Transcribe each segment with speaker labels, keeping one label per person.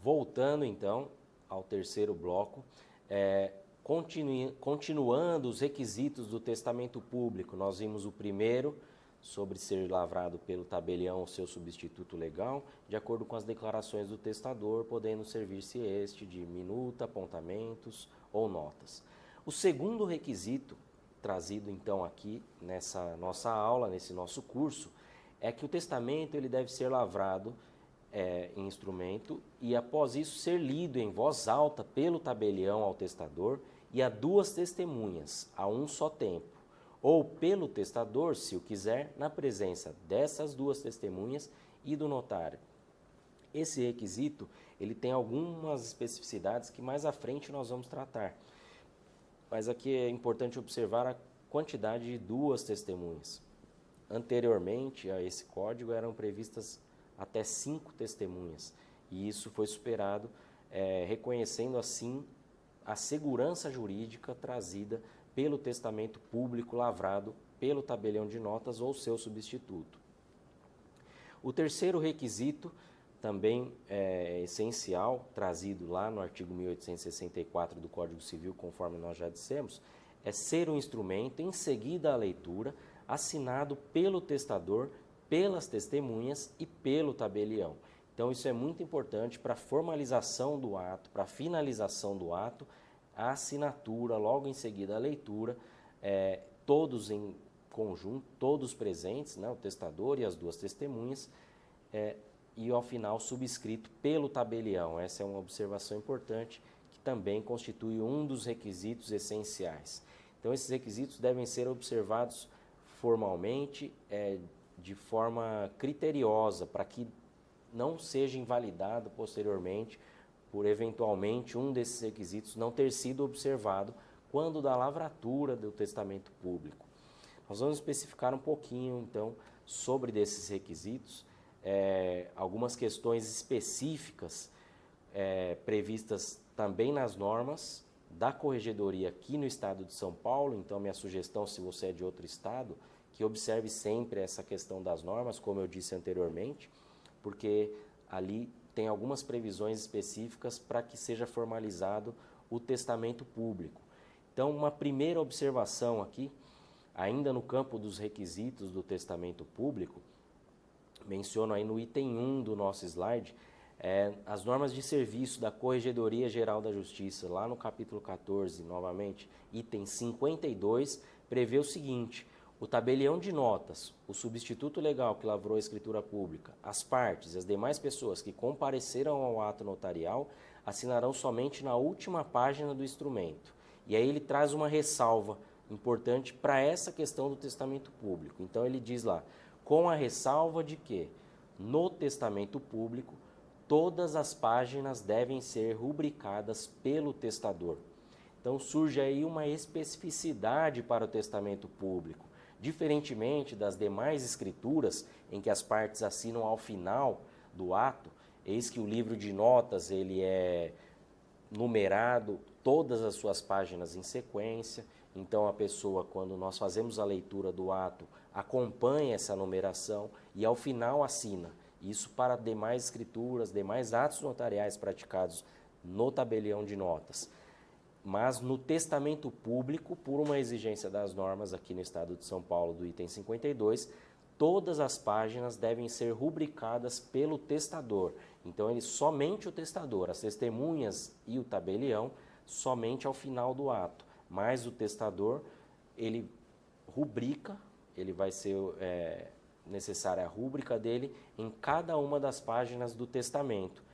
Speaker 1: Voltando então ao terceiro bloco, continuando os requisitos do testamento público, nós vimos o primeiro, sobre ser lavrado pelo tabelião ou seu substituto legal, de acordo com as declarações do testador, podendo servir-se este de minuta, apontamentos ou notas. O segundo requisito, trazido então aqui nessa nossa aula, nesse nosso curso, é que o testamento ele deve ser lavrado em instrumento e após isso ser lido em voz alta pelo tabelião ao testador e a duas testemunhas, a um só tempo, ou pelo testador, se o quiser, na presença dessas duas testemunhas e do notário. Esse requisito ele tem algumas especificidades que mais à frente nós vamos tratar, mas aqui é importante observar a quantidade de duas testemunhas. Anteriormente a esse código eram previstas até 5 testemunhas, e isso foi superado, reconhecendo assim a segurança jurídica trazida pelo testamento público lavrado pelo tabelião de notas ou seu substituto. O terceiro requisito, também essencial, trazido lá no artigo 1864 do Código Civil, conforme nós já dissemos, é ser um instrumento, em seguida à leitura, assinado pelo testador, pelas testemunhas e pelo tabelião. Então isso é muito importante para a formalização do ato, para a finalização do ato, a assinatura, logo em seguida a leitura, todos em conjunto, todos presentes, né, o testador e as duas testemunhas, e ao final subscrito pelo tabelião. Essa é uma observação importante que também constitui um dos requisitos essenciais. Então esses requisitos devem ser observados formalmente, de forma criteriosa, para que não seja invalidado posteriormente por eventualmente um desses requisitos não ter sido observado quando da lavratura do testamento público. Nós vamos especificar um pouquinho então sobre desses requisitos, algumas questões específicas previstas também nas normas da Corregedoria aqui no estado de São Paulo. Então minha sugestão, se você é de outro estado, que observe sempre essa questão das normas, como eu disse anteriormente, porque ali tem algumas previsões específicas para que seja formalizado o testamento público. Então, uma primeira observação aqui, ainda no campo dos requisitos do testamento público, menciono aí no item 1 do nosso slide, as normas de serviço da Corregedoria Geral da Justiça, lá no capítulo 14, novamente, item 52, prevê o seguinte: o tabelião de notas, o substituto legal que lavrou a escritura pública, as partes e as demais pessoas que compareceram ao ato notarial assinarão somente na última página do instrumento. E aí ele traz uma ressalva importante para essa questão do testamento público. Então ele diz lá, com a ressalva de que, no testamento público, todas as páginas devem ser rubricadas pelo testador. Então surge aí uma especificidade para o testamento público. Diferentemente das demais escrituras, em que as partes assinam ao final do ato, eis que o livro de notas ele é numerado, todas as suas páginas em sequência. Então a pessoa, quando nós fazemos a leitura do ato, acompanha essa numeração e ao final assina. Isso para demais escrituras, demais atos notariais praticados no tabelião de notas. Mas no testamento público, por uma exigência das normas aqui no estado de São Paulo, do item 52, todas as páginas devem ser rubricadas pelo testador. Então, somente o testador, as testemunhas e o tabelião, somente ao final do ato. Mas o testador, ele rubrica, ele vai ser necessária a rúbrica dele em cada uma das páginas do testamento.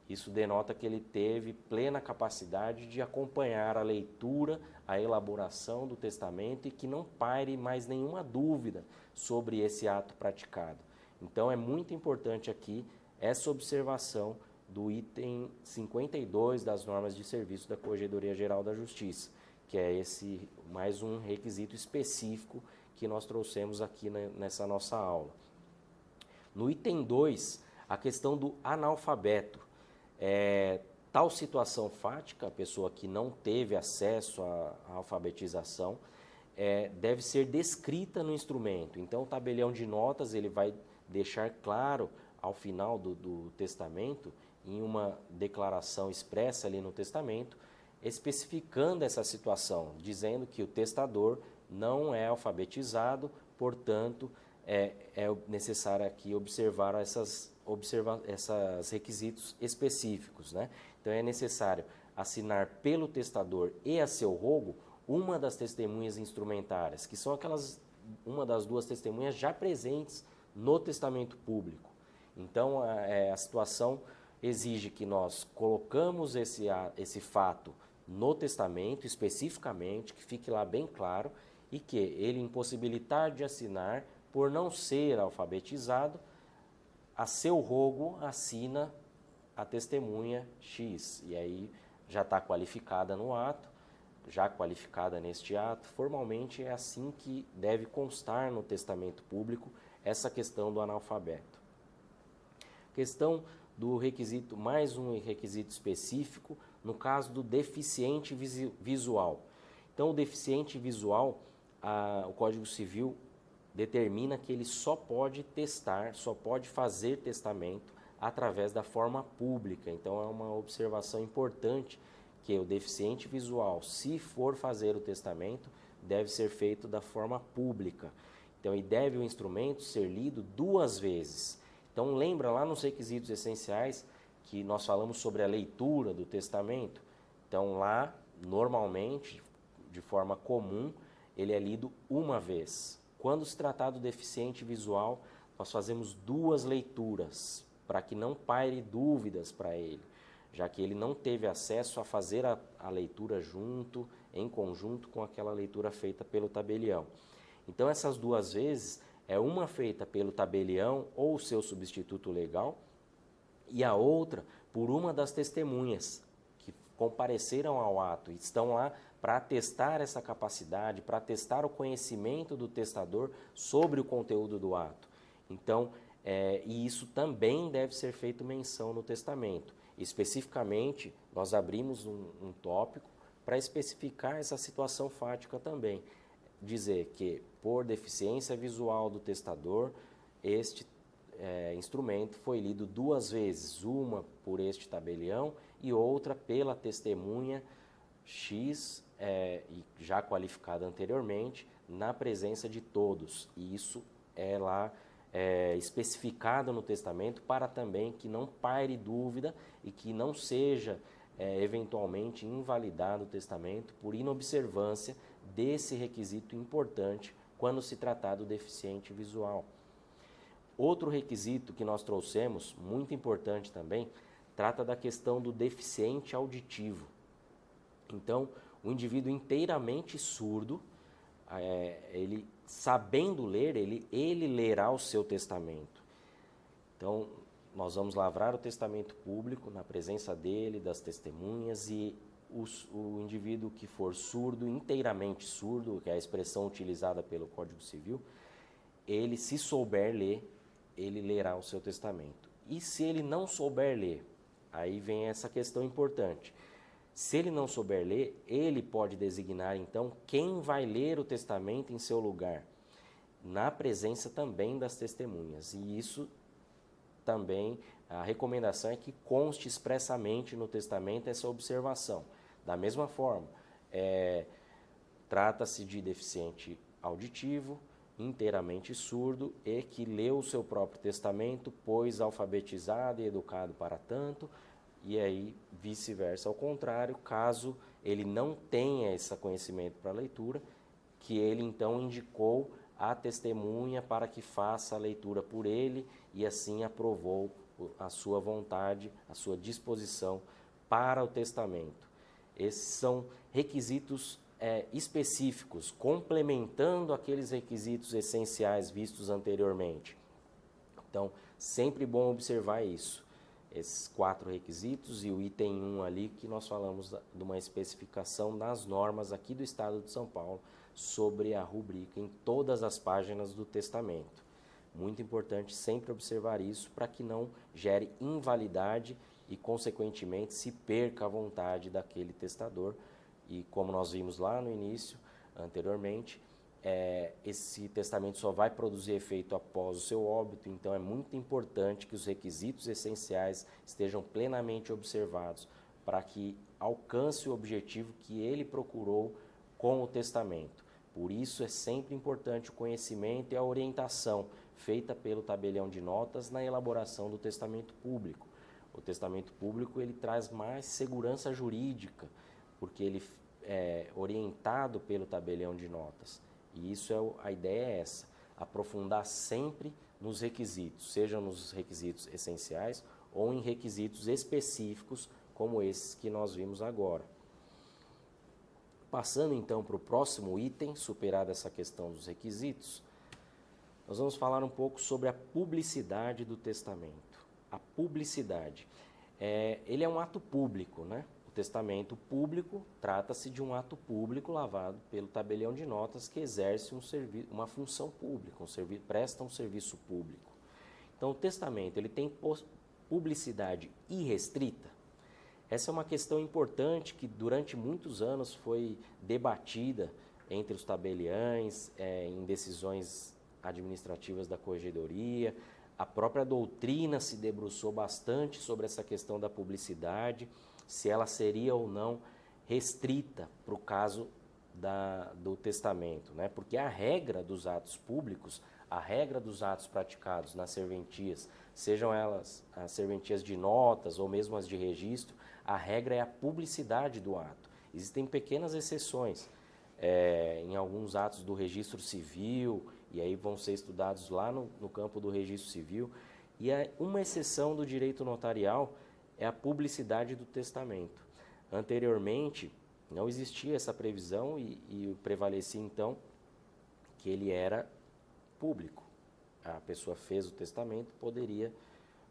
Speaker 1: Isso denota que ele teve plena capacidade de acompanhar a leitura, a elaboração do testamento e que não paire mais nenhuma dúvida sobre esse ato praticado. Então é muito importante aqui essa observação do item 52 das normas de serviço da Corregedoria Geral da Justiça, que é esse mais um requisito específico que nós trouxemos aqui nessa nossa aula. No item 2, a questão do analfabeto. Tal situação fática, a pessoa que não teve acesso à alfabetização, deve ser descrita no instrumento. Então, o tabelião de notas ele vai deixar claro, ao final do testamento, em uma declaração expressa ali no testamento, especificando essa situação, dizendo que o testador não é alfabetizado, portanto, é necessário aqui observar esses requisitos específicos, né? Então, é necessário assinar pelo testador e a seu rogo uma das testemunhas instrumentárias, que são uma das duas testemunhas já presentes no testamento público. Então, a situação exige que nós colocamos esse fato no testamento, especificamente, que fique lá bem claro, e que ele impossibilitar de assinar, por não ser alfabetizado, a seu rogo assina a testemunha X. E aí já está qualificada no ato, já qualificada neste ato. Formalmente é assim que deve constar no testamento público essa questão do analfabeto. Questão do requisito, mais um requisito específico, no caso do deficiente visual. Então, o deficiente visual, o Código Civil determina que ele só pode testar, só pode fazer testamento através da forma pública. Então, é uma observação importante que o deficiente visual, se for fazer o testamento, deve ser feito da forma pública. Então, e deve o instrumento ser lido 2 vezes. Então, lembra lá nos requisitos essenciais que nós falamos sobre a leitura do testamento? Então, lá, normalmente, de forma comum, ele é lido 1 vez. Quando se tratar do deficiente visual, nós fazemos 2 leituras, para que não paire dúvidas para ele, já que ele não teve acesso a fazer a leitura em conjunto com aquela leitura feita pelo tabelião. Então, essas 2 vezes, uma feita pelo tabelião ou seu substituto legal, e a outra por uma das testemunhas que compareceram ao ato e estão lá para atestar essa capacidade, para atestar o conhecimento do testador sobre o conteúdo do ato. Então, e isso também deve ser feito menção no testamento. Especificamente, nós abrimos um tópico para especificar essa situação fática também. Dizer que, por deficiência visual do testador, este instrumento foi lido 2 vezes, uma por este tabelião e outra pela testemunha X, já qualificada anteriormente, na presença de todos. E isso é lá especificado no testamento para também que não paire dúvida e que não seja eventualmente invalidado o testamento por inobservância desse requisito importante quando se tratar do deficiente visual. Outro requisito que nós trouxemos, muito importante também, trata da questão do deficiente auditivo. Então, o indivíduo inteiramente surdo, ele sabendo ler, ele lerá o seu testamento. Então, nós vamos lavrar o testamento público na presença dele, das testemunhas, e o indivíduo que for surdo, inteiramente surdo, que é a expressão utilizada pelo Código Civil, ele, se souber ler, ele lerá o seu testamento. E se ele não souber ler, aí vem essa questão importante. Se ele não souber ler, ele pode designar, então, quem vai ler o testamento em seu lugar, na presença também das testemunhas. E isso também, a recomendação é que conste expressamente no testamento essa observação. Da mesma forma, trata-se de deficiente auditivo, inteiramente surdo e que leu o seu próprio testamento, pois alfabetizado e educado para tanto, e aí vice-versa, ao contrário, caso ele não tenha esse conhecimento para a leitura, que ele então indicou a testemunha para que faça a leitura por ele e assim aprovou a sua vontade, a sua disposição para o testamento. Esses são requisitos específicos, complementando aqueles requisitos essenciais vistos anteriormente. Então, sempre bom observar isso. Esses 4 requisitos e o item 1 ali, que nós falamos de uma especificação das normas aqui do Estado de São Paulo sobre a rubrica em todas as páginas do testamento. Muito importante sempre observar isso para que não gere invalidade e, consequentemente, se perca a vontade daquele testador. E como nós vimos lá no início, anteriormente, esse testamento só vai produzir efeito após o seu óbito, então é muito importante que os requisitos essenciais estejam plenamente observados para que alcance o objetivo que ele procurou com o testamento. Por isso é sempre importante o conhecimento e a orientação feita pelo tabelião de notas na elaboração do testamento público. O testamento público ele traz mais segurança jurídica, porque ele é orientado pelo tabelião de notas. E isso a ideia é essa, aprofundar sempre nos requisitos, sejam nos requisitos essenciais ou em requisitos específicos, como esses que nós vimos agora. Passando então para o próximo item, superada essa questão dos requisitos, nós vamos falar um pouco sobre a publicidade do testamento. A publicidade, ele é um ato público, né? O testamento público trata-se de um ato público lavado pelo tabelião de notas que exerce uma função pública, presta um serviço público. Então, o testamento ele tem publicidade irrestrita? Essa é uma questão importante que durante muitos anos foi debatida entre os tabeliães, em decisões administrativas da corregedoria. A própria doutrina se debruçou bastante sobre essa questão da publicidade, se ela seria ou não restrita para o caso do testamento, né? Porque a regra dos atos públicos, a regra dos atos praticados nas serventias, sejam elas as serventias de notas ou mesmo as de registro, a regra é a publicidade do ato. Existem pequenas exceções em alguns atos do registro civil, e aí vão ser estudados lá no campo do registro civil, e uma exceção do direito notarial é a publicidade do testamento. Anteriormente, não existia essa previsão e prevalecia então que ele era público. A pessoa fez o testamento, poderia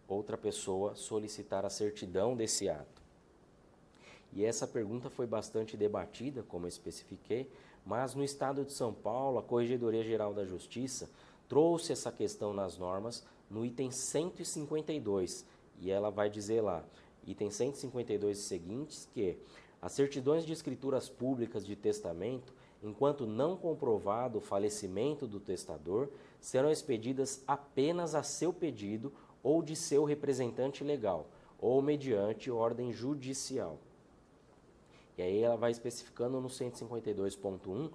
Speaker 1: outra pessoa solicitar a certidão desse ato. E essa pergunta foi bastante debatida, como eu especifiquei, mas no estado de São Paulo, a Corregedoria Geral da Justiça trouxe essa questão nas normas no item 152, e ela vai dizer lá, item 152 seguintes, que as certidões de escrituras públicas de testamento, enquanto não comprovado o falecimento do testador, serão expedidas apenas a seu pedido ou de seu representante legal, ou mediante ordem judicial. E aí ela vai especificando no 152.1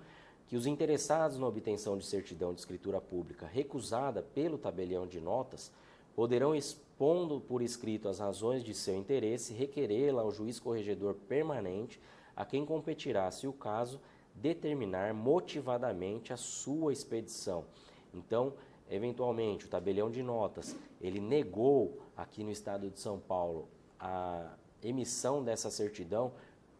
Speaker 1: que os interessados na obtenção de certidão de escritura pública recusada pelo tabelião de notas poderão, expondo por escrito as razões de seu interesse, requerê-la ao juiz corregedor permanente, a quem competirá, se o caso, determinar motivadamente a sua expedição. Então, eventualmente, o tabelião de notas, ele negou aqui no estado de São Paulo a emissão dessa certidão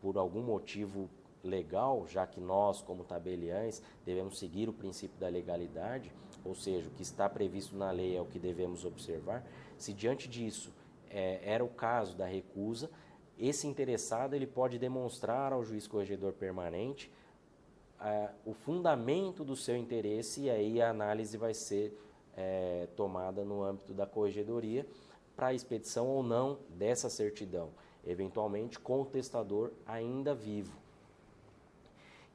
Speaker 1: por algum motivo legal, já que nós, como tabeliães, devemos seguir o princípio da legalidade, ou seja, o que está previsto na lei é o que devemos observar. Se diante disso era o caso da recusa, esse interessado ele pode demonstrar ao juiz corregedor permanente o fundamento do seu interesse, e aí a análise vai ser tomada no âmbito da corregedoria para a expedição ou não dessa certidão, eventualmente com o testador ainda vivo.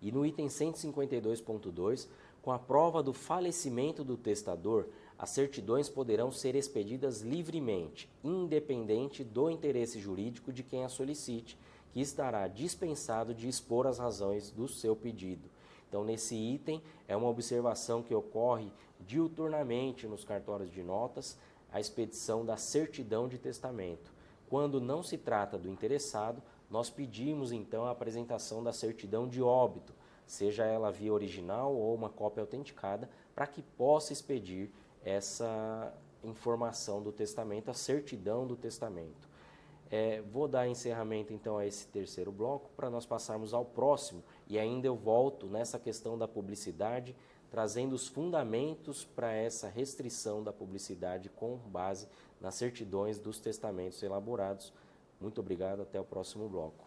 Speaker 1: E no item 152.2, com a prova do falecimento do testador, as certidões poderão ser expedidas livremente, independente do interesse jurídico de quem a solicite, que estará dispensado de expor as razões do seu pedido. Então, nesse item, é uma observação que ocorre diuturnamente nos cartórios de notas, a expedição da certidão de testamento. Quando não se trata do interessado, nós pedimos então a apresentação da certidão de óbito, seja ela via original ou uma cópia autenticada, para que possa expedir essa informação do testamento, a certidão do testamento. Vou dar encerramento então a esse terceiro bloco para nós passarmos ao próximo, e ainda eu volto nessa questão da publicidade, trazendo os fundamentos para essa restrição da publicidade com base nas certidões dos testamentos elaborados. Muito obrigado, até o próximo bloco.